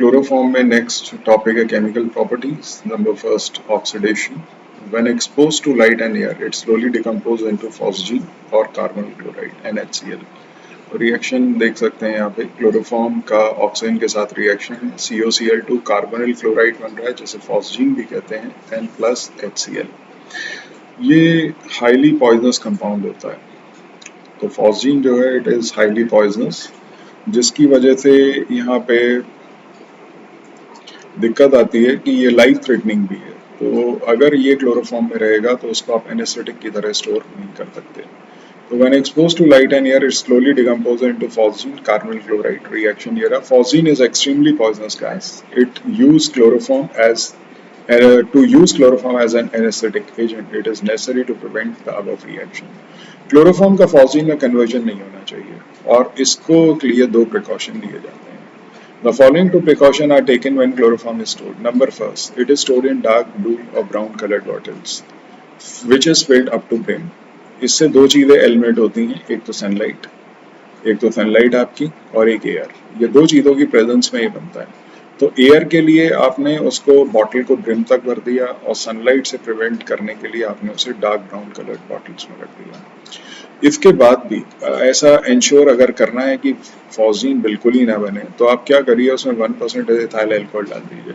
Chloroform में next topic है chemical properties. Number first, oxidation. When exposed to light and air, it slowly decomposes into phosgene or carbonyl chloride (NaCl). Reaction देख सकते हैं यहाँ पे chloroform का oxygen के साथ रिएक्शन है. COCl2 कार्बोनिल क्लोराइड बन रहा है जिसे फॉस्जीन भी कहते हैं, N प्लस HCl. ये हाईली पॉइजनस कंपाउंड होता है. तो फॉस्जीन जो है इट इज हाईली पॉइजनस, जिसकी वजह से यहाँ पे दिक्कत आती है कि ये लाइफ थ्रेटनिंग भी है. तो अगर ये क्लोरोफॉर्म में रहेगा तो उसको आप एनेस्थेटिक की तरह स्टोर नहीं कर सकते. So when exposed to light and air, it slowly decomposes into phosgene, carbonyl chloride reaction. Here, phosgene is extremely poisonous gas. It used chloroform as to use chloroform as an anesthetic agent. It is necessary to prevent the above reaction. Chloroform का phosgene में conversion नहीं होना चाहिए और इसको के लिए दो प्रिकॉशन लिए जाते हैं. The following two precautions are taken when chloroform is stored. Number first, it is stored in dark blue or brown colored bottles, which is filled up to brim. इससे दो चीजें एलिमिनेट होती हैं, एक तो सनलाइट आपकी और एक एयर. ये दो चीजों की प्रेजेंस में ये बनता है. तो एयर के लिए आपने उसको बॉटल को ब्रिम तक भर दिया और सनलाइट से प्रिवेंट करने के लिए आपने उसे डार्क ब्राउन कलर्ड बॉटल्स में रख दिया. इसके बाद भी ऐसा इंश्योर अगर करना है कि फॉस्जीन बिल्कुल ही ना बने तो आप क्या करिए, उसमें 1% इथाइल अल्कोहल डाल दीजिए.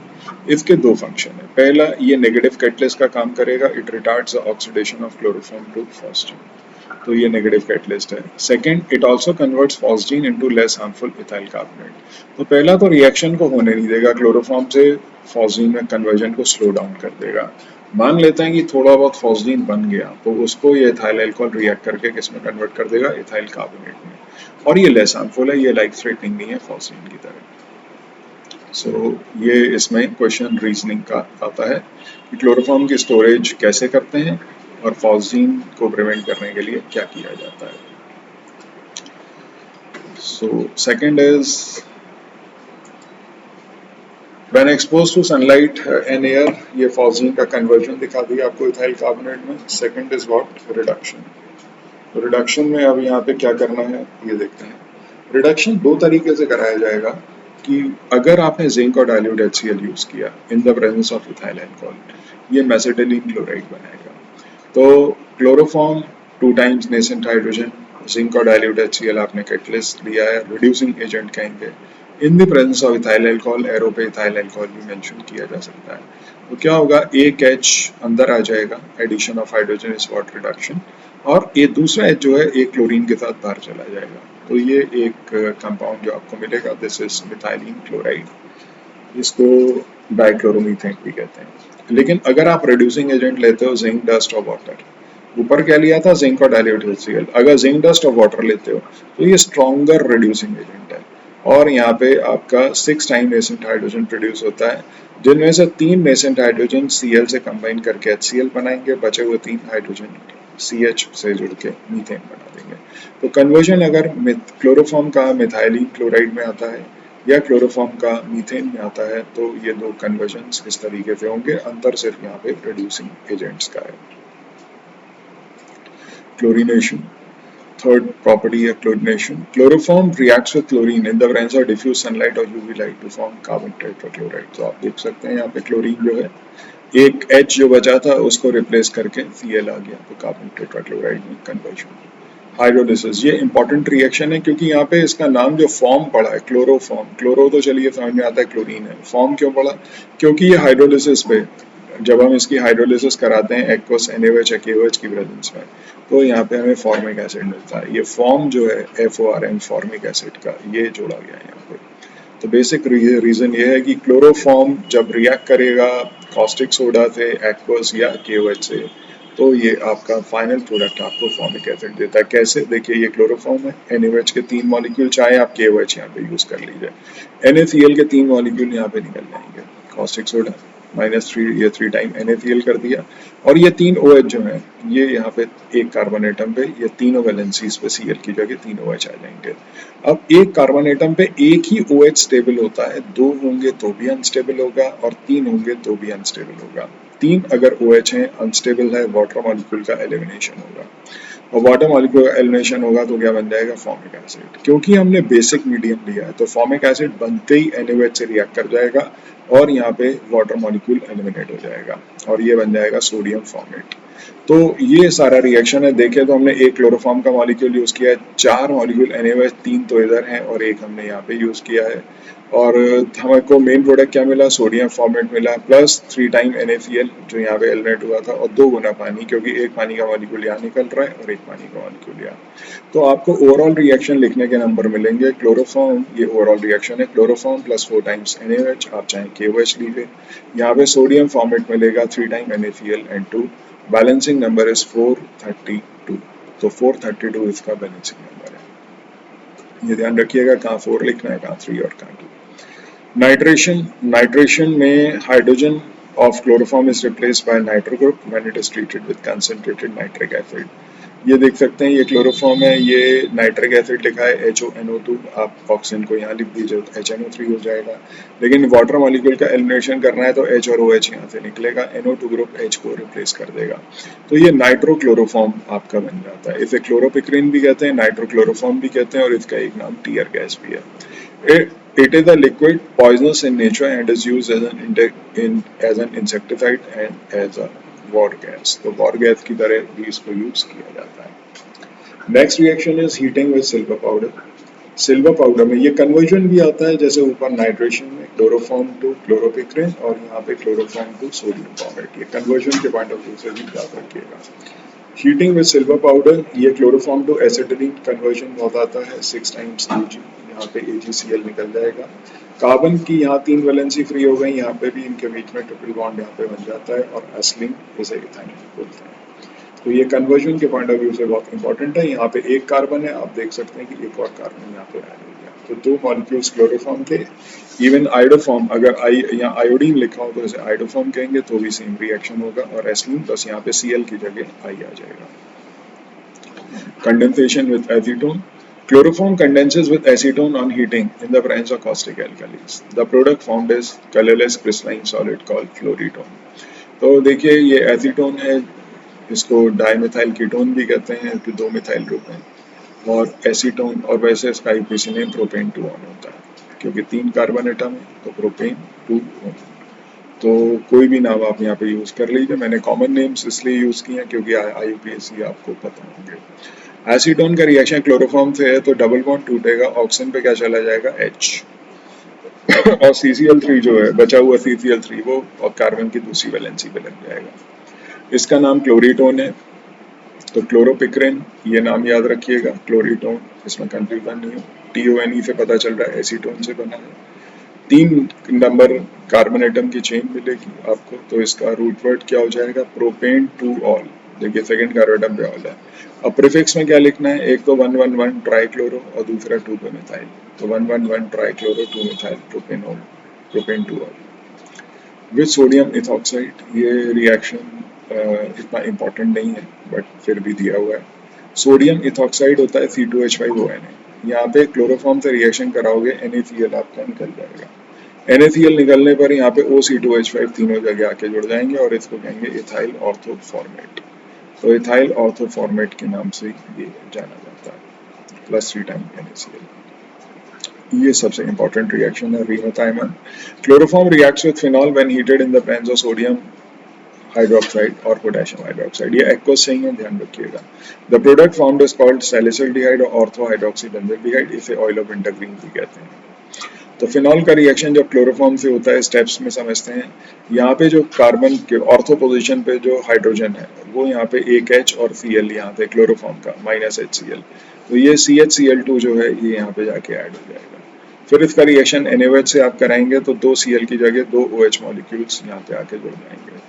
इसके दो फंक्शन है. पहला, ये नेगेटिव कैटलिस्ट का काम करेगा. It retards the oxidation of chloroform to phosgene. तो ये नेगेटिव कैटलिस्ट है. Second, it also converts phosgene into less harmful ethyl carbonate. तो पहला तो रिएक्शन को होने नहीं देगा, क्लोरोफॉर्म से फॉस्जीन में कन्वर्जन को स्लो डाउन कर देगा. मान लेते हैं कि थोड़ा बहुत फॉस्जीन बन गया तो उसको ये इथाइल अल्कोहल रिएक्ट करके किसमें कन्वर्ट कर देगा, इथाइल कार्बोनेट में. और ये लेस हार्मफुल है, ये लाइफ थ्रेटनिंग नहीं है फॉस्जीन की तरह. सो ये इसमें क्वेश्चन रीजनिंग का आता है कि क्लोरोफॉर्म की स्टोरेज कैसे करते हैं और फॉस्जीन को प्रिवेंट करने के लिए क्या किया जाता है. So second is When exposed to sunlight and air, ये फॉस्जीन का कन्वर्जन दिखा दिया आपको इथाइल कार्बोनेट में. Second is what, reduction. तो रिडक्शन में अब यहाँ पे क्या करना है ये देखते हैं. रिडक्शन दो तरीके से कराया जाएगा कि अगर आपने जिंक और डाइल्यूट HCl यूज किया इन the presence of ethyl alcohol, ये मेसेटिलीन क्लोराइड बनाएगा. तो chloroform 2 times nascent hydrogen, zinc और डाइल्यूट HCl आपने कैटलिस्ट लिया है, रिड्यूसिंग एजेंट कहेंगे. इन the presence of ethyl alcohol, arrow पे इथाइल अल्कोहल भी मेंशन किया जा सकता है. तो क्या होगा, एक H अंदर आ जाएगा, addition of hydrogen is what, reduction. और ये दूसरा H जो है एक क्लोरीन के साथ बाहर चला जाएगा. तो ये एक कंपाउंड जो आपको मिलेगा, दिस इज मिथाइलिन क्लोराइड. इसको डाइक्लोरोमीथेन भी कहते हैं. लेकिन अगर आप रिड्यूसिंग एजेंट लेते हो जिंक, डस्ट और वाटर, ऊपर क्या लिया था, जिंक और डाइल्यूट HCl, अगर जिंक, डस्ट और वाटर लेते हो तो ये स्ट्रॉन्गर रिड्यूसिंग एजेंट है. और यहाँ पे आपका 6 टाइम नेसेंट हाइड्रोजन प्रोड्यूस होता है, जिनमें से 3 नेसेंट हाइड्रोजन Cl से कंबाइन करके HCl बनाएंगे, बचे हुए 3 हाइड्रोजन CH से जुड़ के मीथेन बना देंगे. तो कन्वर्जन अगर क्लोरोफॉर्म का मिथाइलिन क्लोराइड में आता है या क्लोरोफॉर्म का मीथेन में आता है तो ये दो कन्वर्जन इस तरीके से होंगे. अंतर सिर्फ यहाँ पे प्रोड्यूसिंग एजेंट्स का है. क्लोरीनेशन, third property है chlorination. Chloroform reacts with chlorine in the presence of diffuse sunlight or UV light to form carbon tetrachloride. तो आप देख सकते हैं यहाँ पे क्लोरीन जो है, एक H जो बचा था उसको रिप्लेस करके Cl आ गया, तो कार्बन टेट्राक्लोराइड में कन्वर्जन. हाइड्रोलिसिस, ये इंपॉर्टेंट रिएक्शन है क्योंकि यहाँ पे इसका नाम जो फॉर्म पड़ा है क्लोरोफॉर्म, क्लोरो तो चलिए समझ में आता है क्लोरीन है, फॉर्म क्यों पड़ा, क्योंकि ये हाइड्रोलिसिस पे जब हम इसकी हाइड्रोलिसिस कराते हैं एक्वस NaOH KOH की प्रेजेंस में, तो यहाँ पे हमें फॉर्मिक एसिड मिलता है. ये फॉर्म जो है FORM फॉर्मिक एसिड का, ये जोड़ा गया है यहाँ पे. तो बेसिक रीजन ये है कि क्लोरोफॉर्म जब रिएक्ट करेगा कॉस्टिक सोडा से, एक्वस या KOH से, तो ये आपका फाइनल प्रोडक्ट आपको फॉर्मिक एसिड देता है. कैसे, देखिए ये क्लोरोफॉर्म है, NaOH के 3 मॉलिक्यूल, चाहे आप KOH यहाँ पे यूज कर लीजिए, NaCl के 3 मॉलिक्यूल यहाँ पे निकल जाएंगे. कॉस्टिक सोडा -3, ये 3 टाइम NaCl कर दिया, और ये 3 OH जो है ये यहाँ पे एक कार्बन एटम पे, ये तीनों वैलेंसीज पे Cl की जगह 3 OH आ जाएंगे. अब एक कार्बन एटम पे एक ही OH स्टेबल होता है, 2 होंगे तो भी अनस्टेबल होगा और 3 होंगे तो भी अनस्टेबल होगा. 3 अगर OH है, अनस्टेबल है, वाटर मॉलिक्यूल का एलिमिनेशन होगा. और वाटर मॉलिक्यूल एलिमिनेशन होगा तो क्या बन जाएगा, फॉर्मिक एसिड। क्योंकि हमने बेसिक मीडियम लिया है तो फॉर्मिक एसिड बनते ही NaOH से रिएक्ट कर जाएगा और यहाँ पे वाटर मॉलिक्यूल एलिमिनेट हो जाएगा और ये बन जाएगा सोडियम फॉर्मेट। तो ये सारा रिएक्शन है। देखें तो हमने एक क्लोरोफॉर्म का मॉलिक्यूल यूज किया है, 4 मॉलिक्यूल NaOH, 3 तो इधर हैं और एक हमने यहाँ पे यूज किया है। और हमको मेन प्रोडक्ट क्या मिला, सोडियम फॉर्मेट मिला प्लस 3 टाइम NaCl जो यहाँ पे एलिमिनेट हुआ था और 2 गुना पानी, क्योंकि एक पानी का मॉलिक्यूल यहाँ निकल रहा है और एक पानी का मॉलिक्यूल यहाँ। तो आपको ओवरऑल रिएक्शन लिखने के नंबर मिलेंगे। क्लोरोफॉर्म, ये ओवरऑल रिएक्शन है, क्लोरोफॉर्म प्लस 4 टाइम्स NaOH, आप चाहे KOH लीजिए। यहाँ पे सोडियम फॉर्मेट मिलेगा 3 time NaCl and 2, balancing number is 432। तो 432 इसका बैलेंसिंग नंबर है। ये ध्यान रखिएगा कहाँ 4 लिखना है, कहाँ 3 और कहाँ 2। नाइट्रेशन, नाइट्रेशन में hydrogen of chloroform is replaced by nitro group when it is treated with concentrated nitric acid। ये देख सकते हैं ये क्लोरोफॉर्म है, ये नाइट्रिक एसिड लिखा है HONO2, आप ऑक्सीजन को यहाँ लिख दीजिए तो HNO3 हो जाएगा। लेकिन वाटर मॉलिक्यूल का एलिमिनेशन करना है तो H और OH यहाँ से निकलेगा, NO2 ग्रुप H को रिप्लेस कर देगा। तो ये नाइट्रो क्लोरोफॉर्म आपका बन जाता है। इसे क्लोरोपिक्रिन भी कहते हैं, नाइट्रो क्लोरोफॉर्म भी कहते हैं और इसका एक नाम टीयर गैस भी है। It is a liquid, poisonous in nature and is used as an insecticide and as a war gas. तो वॉर गैस की तरह भी इसको यूज किया जाता है। Next reaction is heating with silver powder. Silver powder में ये कन्वर्जन भी आता है, जैसे ऊपर नाइट्रेशन में क्लोरोफॉर्म टू क्लोरोपिक्रिन और यहाँ पे क्लोरोफॉर्म टू सोडियम फॉर्मेट। ये कन्वर्जन के पॉइंट ऑफ व्यू से भी याद रखिएगा। हीटिंग विद सिल्वर पाउडर, ये क्लोरोफॉर्म टू एसिटिलीन कन्वर्जन बहुत आता है, 6 टाइम्स Ag, यहाँ पे AgCl निकल जाएगा। कार्बन की यहाँ 3 वैलेंसी फ्री हो गई, यहाँ पे भी इनके बीच में ट्रिपल बॉन्ड यहाँ पे बन जाता है और एसिलिन इसे इथाइन बोलते हैं। तो ये कन्वर्जन के पॉइंट ऑफ व्यू से बहुत इंपॉर्टेंट है। यहाँ पे एक कार्बन है, आप देख सकते हैं कि एक और कार्बन यहाँ पे ऐड हो गया। तो 2 मॉलिक्यूल्स क्लोरोफॉर्म थे। इवन आयोडोफॉर्म, अगर यहाँ आयोडीन लिखा हो तो इसे आयोडोफॉर्म कहेंगे तो भी सेम रिएक्शन होगा और एसिलिन बस यहाँ पे Cl की जगह I आ जाएगा। Condensation with acetone. Chloroform condenses with acetone on heating in the presence of caustic alkalis. The product formed is colorless crystalline solid called fluoritone। तो देखिए ये एसीटोन है, इसको डाइमिथाइल कीटोन भी कहते हैं, तो 2 मिथाइल ग्रुप हैं और एसीटोन, और वैसे इसका IUPAC नेम प्रोपेन 2 ऑन होता है क्योंकि 3 कार्बन एटम है तो प्रोपेन 2 ऑन। तो कोई भी नाम आप यहाँ पे यूज कर लीजिए, मैंने कॉमन नेम्स इसलिए यूज किए हैं क्योंकि IUPAC आपको पता होंगे। एसीटोन का रिएक्शन क्लोरोफॉर्म से है तो डबल बॉन्ड टूटेगा, ऑक्सीजन पे क्या चला जाएगा H और CCl3 जो है बचा हुआ CCl3 वो और कार्बन की दूसरी वैलेंसी पे लग जाएगा। इसका नाम क्लोरीटोन है। तो क्लोरोपिक्रिन, ये नाम याद रखिएगा, क्लोरीटोन, इसमें कंफ्यूजन नहीं हो। TONE से पता चल रहा है एसीटोन से बना है। 3 नंबर कार्बन एटम की चेन मिलेगी आपको, तो इसका रूट वर्ड क्या हो जाएगा, प्रोपेन 2 ऑल। देखिए सेकंड कार्बन एटम पे ऑल है। अब प्रीफिक्स में क्या लिखना है, एक तो 111 ट्राइक्लोरो और दूसरा 2 पे मिथाइल, तो 111 trichloro 2 methyl propanol, propane 2 all with sodium ethoxide. ये रिएक्शन इतना इम्पोर्टेंट नहीं है बट फिर भी दिया हुआ है। सोडियम इथॉक्साइड होता है C2H5ONa। यहाँ पे क्लोरोफॉर्म से रिएक्शन कराओगे NaCl आपका निकल जाएगा। NaCl निकलने पर यहाँ पे OC2H5 तीनों जगह आके जुड़ जाएंगे और इसको कहेंगे इथाइल ऑर्थोफॉर्मेट। तो इथाइल ऑर्थोफॉर्मेट के नाम से ये जाना जाता है, प्लस 3 टाइम NaCl। ये सबसे इंपॉर्टेंट रिएक्शन है Reimer Tiemann. Chloroform reacts with phenol when heated in the presence of sodium hydroxide और पोटेशियम हाइड्रोक्साइड। ये एक्वस नहीं है, ध्यान रखिएगा। The product formed is called salicylaldehyde और ऑर्थो हाइड्रोक्सी बेंजोल्डिहाइड, इसे ऑयल ऑफ इंटरग्रीन भी कहते हैं। तो फिनॉल का रिएक्शन जब क्लोरोफॉर्म से होता है, स्टेप्स में समझते हैं। यहाँ पे जो कार्बन के ऑर्थो पोजीशन पे जो हाइड्रोजन है वो यहाँ पे एक H और Cl यहाँ पे क्लोरोफॉर्म का -HCl, तो ये CHCl2 जो है ये यहाँ पे जाके ऐड हो जाएगा। फिर इसका रिएक्शन NaOH से आप कराएंगे तो 2 Cl की जगह 2 OH मॉलिक्यूल्स यहाँ पे आके जुड़ जाएंगे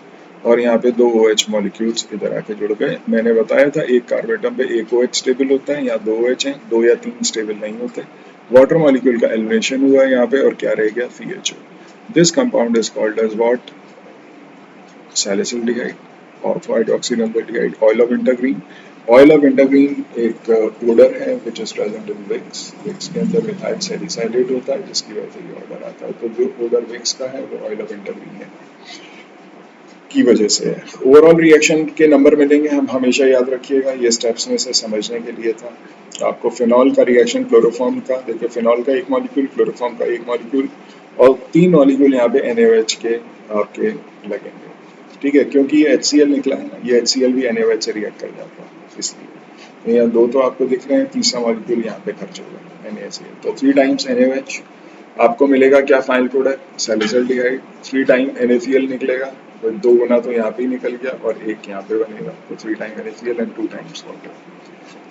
और यहाँ पे 2 OH मॉलिक्यूल्स इधर आके जुड़ गए। मैंने बताया था एक कार्बन एटम पे एक OH स्टेबल होता है, यहाँ 2 OH हैं, 2 या 3 स्टेबल नहीं होते। वाटर मॉलिक्यूल का एलिमिनेशन हुआ है यहाँ पे और क्या रह गया, CHO। This compound is called as what, salicylaldehyde, ortho hydroxy benzaldehyde, oil of wintergreen. Oil of wintergreen एक ऑर्डर है which is present in Vicks. Vicks के अंदर मिथाइल सैलिसाइलेट होता है जिसकी वजह से ये ऑर्डर आता है। तो जो ऑर्डर विक्स का है वो ऑयल ऑफ इंटरग्रीन है। की वजह से है। ओवरऑल रिएक्शन के नंबर मिलेंगे, हम हमेशा याद रखिएगा, ये स्टेप्स में से समझने के लिए था। आपको फिनॉल का रिएक्शन क्लोरोफॉर्म का, देखिए फिनॉल का एक मॉलिक्यूल, क्लोरोफॉर्म का एक मॉलिक्यूल और 3 मॉलिक्यूल यहाँ पे NaOH के आपके लगेंगे, ठीक है, क्योंकि ये HCl निकला है ना, ये HCl भी NaOH से रिएक्ट कर जाता है, इसलिए तो यहाँ 2 तो आपको दिख रहे हैं, तीसरा मॉलिक्यूल यहाँ पे खर्च होगा NaCl, तो 3 टाइम्स NaOH आपको मिलेगा क्या फाइनल प्रोडक्ट, सैलिसल्डिहाइड, 3 टाइम NaCl निकलेगा, तो 2 गुना तो यहाँ पे ही निकल गया और एक यहाँ पे बनेगा, तो 3 time NaCl and 2 times water,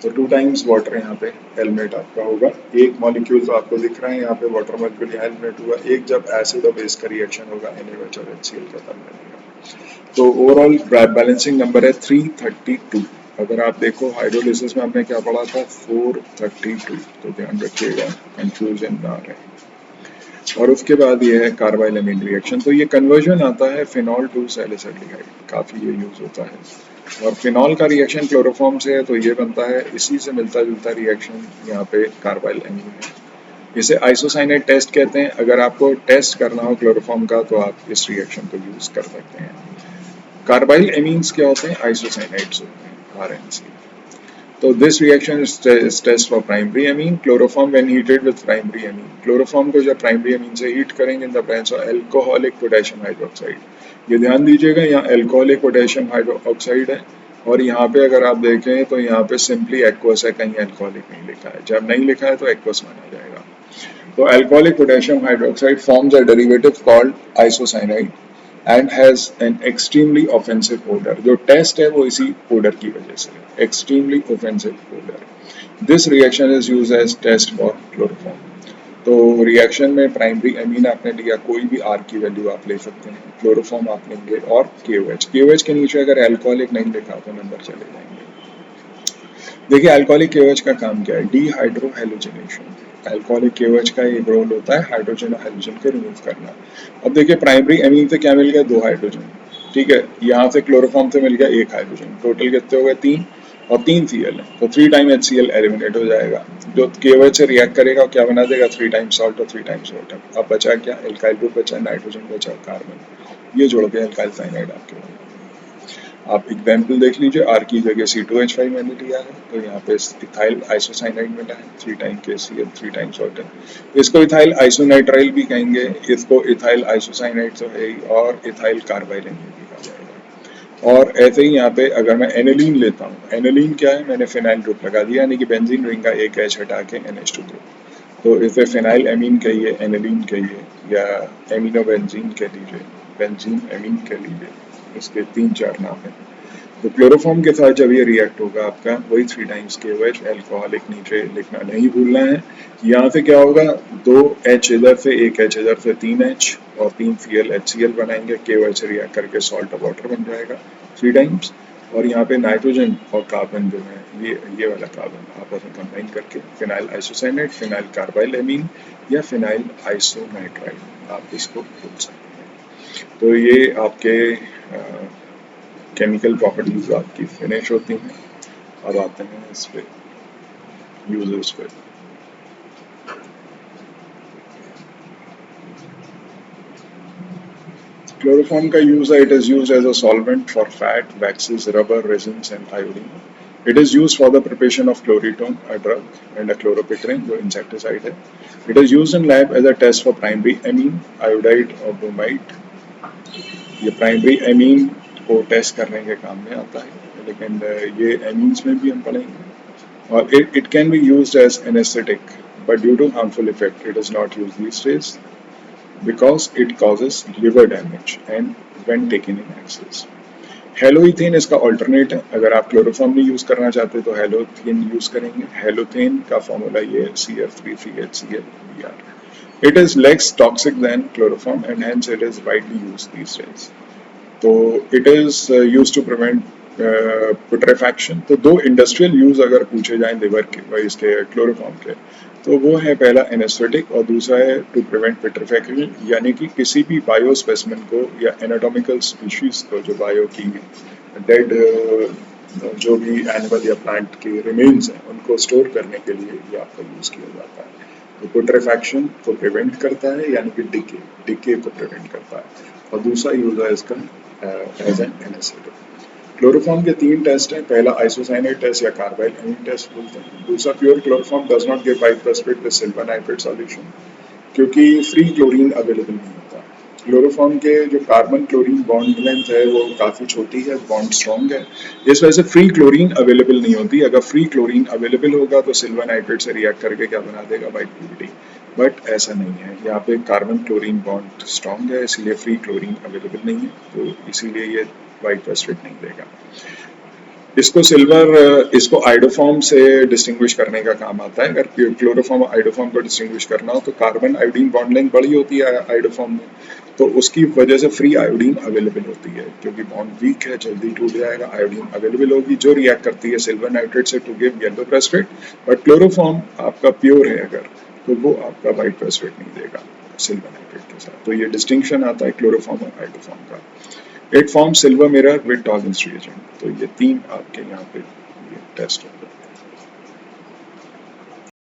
तो 2 टाइम्स वाटर यहाँ पे एलिमिनेट आपका होगा। एक मॉलिक्यूल तो आपको दिख रहा है यहाँ पे वाटर मॉलिक्यूल यहाँ एलिमिनेट हुआ, एक जब एसिड और बेस का रिएक्शन होगा NaOH और HCl का तब बनेगा। तो ओवरऑल बैलेंसिंग नंबर है 332। अगर आप देखो हाइड्रोलिसिस में हमने क्या पढ़ा था 432, तो ध्यान रखिएगा कंफ्यूजन ना रहे। और उसके बाद ये है कार्बाइल एमीन रिएक्शन, तो ये कन्वर्जन आता है फिनॉल टू सैलिसल्डिहाइड, काफ़ी ये यूज होता है। और फिनॉल का रिएक्शन क्लोरोफॉर्म से है तो ये बनता है, इसी से मिलता जुलता रिएक्शन यहाँ पे कार्बाइल एमीन है, इसे आइसोसाइनेट टेस्ट कहते हैं। अगर आपको टेस्ट करना हो क्लोरोफॉर्म का तो आप इस रिएक्शन को यूज कर सकते हैं। कार्बाइल एमीन्स क्या होते हैं, आइसोसाइनेट्स होते हैं, RNC। So this reaction is test for primary amine. Chloroform when heated with primary amine. Chloroform को जब primary amine से heat करेंगे in the presence of alcoholic potassium hydroxide. ये ध्यान दीजिएगा यहाँ alcoholic potassium hydroxide है और यहाँ पे अगर आप देखें तो यहाँ पे simply aqueous है, कहीं alcoholic नहीं लिखा है, जब नहीं लिखा है तो aqueous माना जाएगा। तो alcoholic potassium hydroxide forms a derivative called isocyanide and has an extremely offensive odor. जो टेस्ट है वो इसी odor की वजह से, extremely offensive odor. This reaction is used as test for chloroform. तो रिएक्शन में प्राइमरी एमीन आपने लिया, कोई भी R की वैल्यू आप ले सकते हैं, क्लोरोफॉर्म आप लेंगे और KOH के नीचे अगर अल्कोहलिक नहीं लिखा तो नंबर चले जाएंगे। देखिए अल्कोहलिक KOH का काम क्या है, डीहाइड्रोहेलोजिनेशन। अल्कोहलिक KOH का एक रोल होता है हाइड्रोजन और हेलोजन को रिमूव करना। अब देखिए प्राइमरी एमीन से क्या मिल गया, 2 हाइड्रोजन, ठीक है, यहाँ से क्लोरोफॉर्म से मिल गया 1 हाइड्रोजन, टोटल कितने हो गए 3 और 3 Cl है, तो 3 टाइम HCl एलिमिनेट हो जाएगा, जो KOH से रिएक्ट करेगा क्या बना देगा 3 टाइम्स सॉल्ट और 3 टाइम्स वाटर। अब बचा क्या, एल्काइल ग्रुप बचा, नाइट्रोजन बचा, कार्बन, ये जोड़ के एल्काइल साइनाइड आपके बना। आप एग्जाम्पल देख लीजिए, R की जगह C2H5 मैंने लिया है, तो यहाँ पे इथाइल आइसोसाइनाइड मिला है, 3 टाइम KCl 3 टाइम्स वाटर। इसको इथाइल आइसोनाइट्राइल भी कहेंगे, इसको इथाइल आइसोसाइनाइड तो है ही, और इथाइल कार्बाइल एमीन भी कहा जाएगा। और ऐसे ही यहाँ पे अगर मैं एनिलीन लेता हूँ, एनिलीन क्या है, मैंने फिनाइल ग्रुप लगा दिया, यानी कि बेंजीन रिंग का एक H हटा के NH2 ग्रुप, तो इसे फिनाइल एमीन कहिए, एनिलीन कहिए या एमिनो बेंजीन कह लीजिए, बेंजीन एमीन कह लीजिए, इसके 3-4 नाम हैं। तो क्लोरोफॉर्म के साथ जब ये रिएक्ट होगा आपका, वही 3 टाइम्स KOH, अल्कोहलिक नीचे लिखना नहीं भूलना है। यहाँ से क्या होगा, 2 H इधर से, 1 H इधर से, 3 H और 3 Cl HCl बनाएंगे, KOH से रिएक्ट करके सॉल्ट और वाटर बन जाएगा 3 टाइम्स। और यहाँ पे नाइट्रोजन और कार्बन जो है, ये वाला कार्बन आपस में कंबाइन करके phenyl isocyanate, phenyl carbyl amine या फिनाइल आइसोनाइट्राइल आप इसको बोल सकते हैं। तो ये आपके केमिकल प्रॉपर्टीज आपकी फिनिश होती हैं। अब आते हैं इस पे यूजेस पे। क्लोरोफॉर्म का यूज है, it is used as a solvent for fat, waxes, rubber, resins and iodine. It is used for the preparation of chloritone, a drug, and a chloropicrine, जो insecticide है. It is used in lab as a test for primary amine, iodide or bromide. ये primary amine को test करने के काम में आता है, लेकिन ये एमीन्स में भी हम पढ़ेंगे। और it can be used as anesthetic, but due to harmful effect, it is not used these days because it causes liver damage and when taken in excess. हेलोइथेन इसका ऑल्टरनेट है, अगर आप क्लोरोफॉर्म नहीं यूज करना चाहते तो हेलोथेन यूज करेंगे। Halothane का फॉर्मूला ये है CF3CHCl. It is less toxic than chloroform and hence it is widely used these days. तो it is used to prevent putrefaction. तो 2 इंडस्ट्रियल यूज अगर पूछे जाएं लिवर के इसके क्लोरोफॉर्म के, तो वो है पहला एनेस्थेटिक और दूसरा है टू प्रिवेंट पिट्रीफैक्शन, यानी कि किसी भी बायो स्पेसिमेन को या एनाटॉमिकल स्पीशीज को, जो बायो की डेड जो भी एनिमल या प्लांट के रिमेन्स हैं, उनको स्टोर करने के लिए ये आपका यूज किया जाता है। तो पुट्रेफैक्शन को प्रिवेंट करता है, यानी कि डिके को प्रिवेंट करता है। और दूसरा यूज है इसका एज एन एनेस्थेटिक। क्लोरोफॉर्म के 3 टेस्ट हैं। पहला आइसोसाइनेट टेस्ट या कार्बाइल एमिन टेस्ट बोलते हैं। दूसरा pure chloroform does not give white precipitate with silver nitrate solution, क्योंकि फ्री क्लोरीन अवेलेबल नहीं होता। क्लोरोफॉर्म के जो कार्बन क्लोरीन बॉन्ड लेंथ है वो काफ़ी छोटी है, बॉन्ड स्ट्रॉन्ग है, इस वजह से फ्री क्लोरीन अवेलेबल नहीं होती। अगर फ्री क्लोरीन अवेलेबल होगा तो सिल्वर नाइट्रेट से रिएक्ट करके क्या बना देगा, वाइट प्यूरिटी। बट ऐसा नहीं है, यहाँ पे कार्बन क्लोरीन बॉन्ड स्ट्रॉन्ग है, इसलिए फ्री क्लोरीन अवेलेबल नहीं है, तो इसीलिए ये वाइट प्रेसिपिटेट नहीं देगा। इसको आइडोफॉर्म से डिस्टिंग्विश करने का काम आता है। अगर क्लोरोफॉर्म आइडोफॉर्म को डिस्टिंग्विश करना हो तो कार्बन आयोडीन बॉन्ड लेंथ बड़ी होती है आइडोफॉर्म में, तो उसकी वजह से फ्री आयोडीन अवेलेबल होती है। क्योंकि बॉन्ड वीक है, जल्दी टूट जाएगा, आयोडीन अवेलेबल होगी जो रिएक्ट करती है सिल्वर नाइट्रेट से to give yellow precipitate. But chloroform आपका प्योर है अगर, तो वो आपका वाइट प्रेसिपिटेट नहीं देगा सिल्वर नाइट्रेट के साथ। तो ये डिस्टिंक्शन आता है क्लोरोफॉर्म और आइडोफॉर्म का। It form silver mirror with Tollens reagent. तो ये 3 आपके यहाँ पे ये टेस्ट होगा।